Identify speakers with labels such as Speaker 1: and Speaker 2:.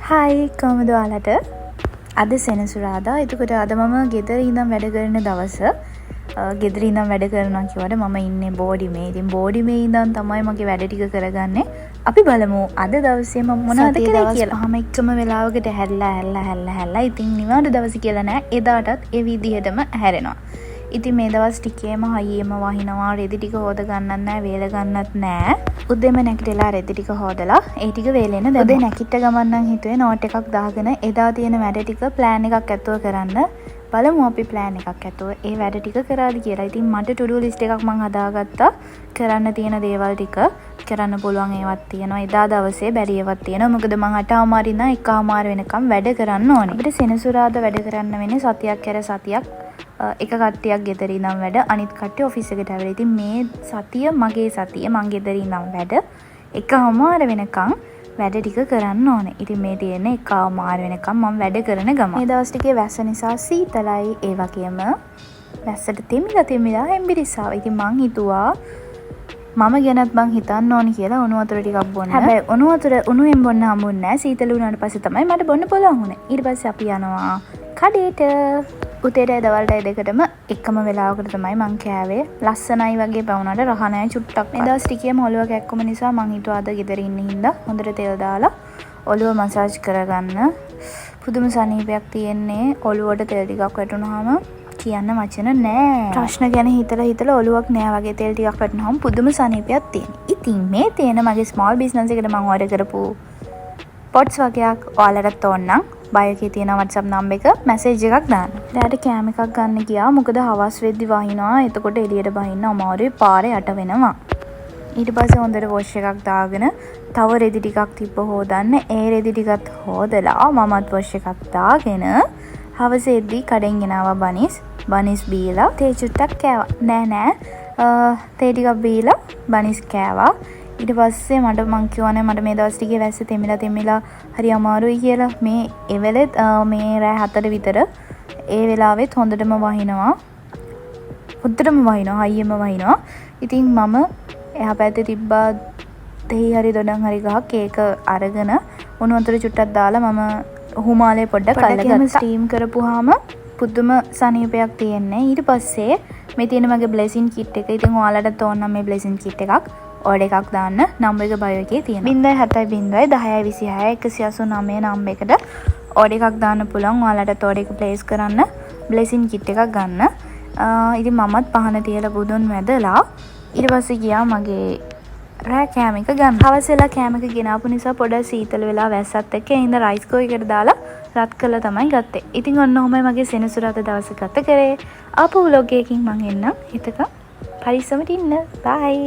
Speaker 1: හයි කොහමද ඔයාලට? අද සෙනසුරාදා. එතකොට අද මම ගෙදර ඉඳන් වැඩ කරන දවස. ගෙදර ඉඳන් වැඩ කරනවා කියවට මම ඉන්නේ බෝඩිමේ. ඉතින් බෝඩිමේ ඉඳන් තමයි මගේ වැඩ ටික කරගන්නේ. අපි බලමු අද දවසේ මම මොනවද කරේ කියලා. මම එකම වෙලාවකට හැල්ලා. ඉතින් නිවාඩු දවස කියලා නෑ. එදාටත් ඒ විදිහටම හැරෙනවා. ඉතින් මේ දවස් ටිකේම හයියෙම වහිනවා. රෙදි ටික හොද ගන්නත් නෑ, වේල ගන්නත් නෑ. උදේම නැගිටලා රෙදි ටික හොදලා ඒ ටික වේලෙන්න දැම්මා. උදේ නැගිට ගමන් නම් හිතුවේ නෝට් එකක් දාගෙන එදා තියෙන වැඩ ටික ප්ලෑන් එකක් ඇතුව කරන්න. බලමු අපි ප්ලෑන් එකක් ඇතුව ඒ වැඩ ටික කරාද කියලා. ඉතින් මට ටු ඩු ලිස්ට් එකක් මම හදාගත්තා. කරන්න තියෙන දේවල් ටික කරන්න පුළුවන් ඒවත් තියෙනවා. එදා දවසේ බැරි ඒවත් තියෙනවා. මොකද මම 8:00 ඉඳන් 1:00 වෙනකම් වැඩ කරන්න ඕනේ. අපිට සෙනසුරාදා වැඩ කරන්න වෙන්නේ සතියක් කර සතියක්. එක කට්ටියක් ගෙදර ඉඳන් වැඩ, අනිත් කට්ටිය ඔෆිස් එකට ඇවිල්ලා. ඉතින් මේ සතිය මගේ සතිය. මං ගෙදර ඉඳන් වැඩ 1:00 වෙනකම් වැඩ ටික කරන්න ඕනේ. ඉතින් මේ තියෙන්නේ 1:00 වෙනකම් මම වැඩ කරන ගමන්. මේ දවස් ටිකේ වැස්ස නිසා සීතලයි. ඒ වගේම වැස්සට තෙමිලා හෙම්බිරිස්සාව. ඉතින් මං හිතුවා මම ගැනත් මං හිතන්න ඕනි කියලා උණු වතුර ටිකක් බොන්න. හැබැයි උණු වතුර උණුවෙන් බොන්න හම්බුන්නේ නැහැ. සීතල වුණාට පස්සේ තමයි මට බොන්න පුළුවන් වුණේ. ඊට පස්සේ අපි යනවා කඩේට. උතේටයි දවල්ටයි දෙකටම එකම වෙලාවකට තමයි මං කෑවේ. ලස්සනයි වගේ වුණාට රහ නැහැ චුට්ටක්. මේ දවස් ටිකේම ඔළුව කැක්කුම නිසා මං හිතුවා අද ගෙදර ඉන්න හින්දා හොඳට තෙල් දාලා ඔළුව මසාජ් කරගන්න. පුදුම සනීපයක් තියෙන්නේ. ඔළුවට තෙල් ටිකක් වැටුනහම කියන්න වචන නෑ. ප්‍රශ්න ගැන හිතලා ඔළුවක් නෑ වගේ තෙල් ටිකක් වැටුනහම පුදුම සනීපයක් තියෙනවා. ඉතින් මේ තියෙන මගේ ස්මෝල් බිස්නස් එකට මං ඕඩර් කරපු පොට්ස් වගේක් ඔයාලටත් ඕනනම් බයෝ එකේ තියෙන WhatsApp නම්බර් එක මැසේජ් එකක් දාන්න. ඊට කෑම එකක් ගන්න ගියා. මොකද හවස් වෙද්දි වහිනවා. එතකොට එළියට බහින්න අමාරුයි. පාරේ යට වෙනවා. ඊට පස්සේ හොඳට වොෂ් එකක් දාගෙන තව රෙදි ටිකක් තිබ්බ හොදන්න. ඒ රෙදි ටිකත් හොදලා මමත් වොෂ් එකක් දාගෙන හවසේදී කඩෙන් ගෙනාවා බනිස් බීලා තේ චුට්ටක් කෑවා. නෑ තේ ටිකක් බීලා බනිස් කෑවා. ඊට පස්සේ මං කියවනේ මට මේ දවස් ටිකේ වැස්ස තෙමිලා හරි අමාරුයි කියලා. මේ එවෙලෙත් මේ රෑ 4 විතර ඒ වෙලාවෙත් හොඳටම වහිනවා. හයියෙම වහිනවා. ඉතින් මම එහා පැත්තේ තිබ්බා තෙහි හරි දොඩම් හරි ගහක් ඒක අරගෙන උණු වතුර චුට්ටක් දාලා මම හුමාලේ පොඩ්ඩක් අල්ලගත්තා. ස්ටීම් කරපුවාම පුදුම සනීපයක් තියෙන්නේ. ඊට පස්සේ මේ තියෙන මගේ බ්ලෙසින් කිට් එක. ඉතින් ඔයාලට ඕන නම් මේ බ්ලෙසින් කිට් එකක් ඕඩර් එකක් දාන්න. නම්බර් එක බයෝ එකේ තියෙනවා. 07 10 26 189 නම්බර් එකට ඕඩර් එකක් දාන්න පුළුවන්. ඔයාලට ඕඩර් එක ප්ලේස් කරන්න බ්ලෙසින් කිට් එකක් ගන්න. ඉතින් මමත් පහන තියලා බුදුන් වැදලා ඊට පස්සේ ගියා මගේ රෑ කෑම එක ගන්න. හවස වෙලා කෑම එක ගෙනාපු නිසා පොඩක් සීතල වෙලා වැස්සත් එක්ක ඉඳ රයිස් කෝ එකට දාලා රත් කළා තමයි ගත්තේ. ඉතින් ඔන්න ඔහොමයි මගේ සෙනසුරාදා දවස ගත කරේ. ආපහු vlog එකකින් මං එන්නම්. හිතක පරිස්සමට ඉන්න. bye.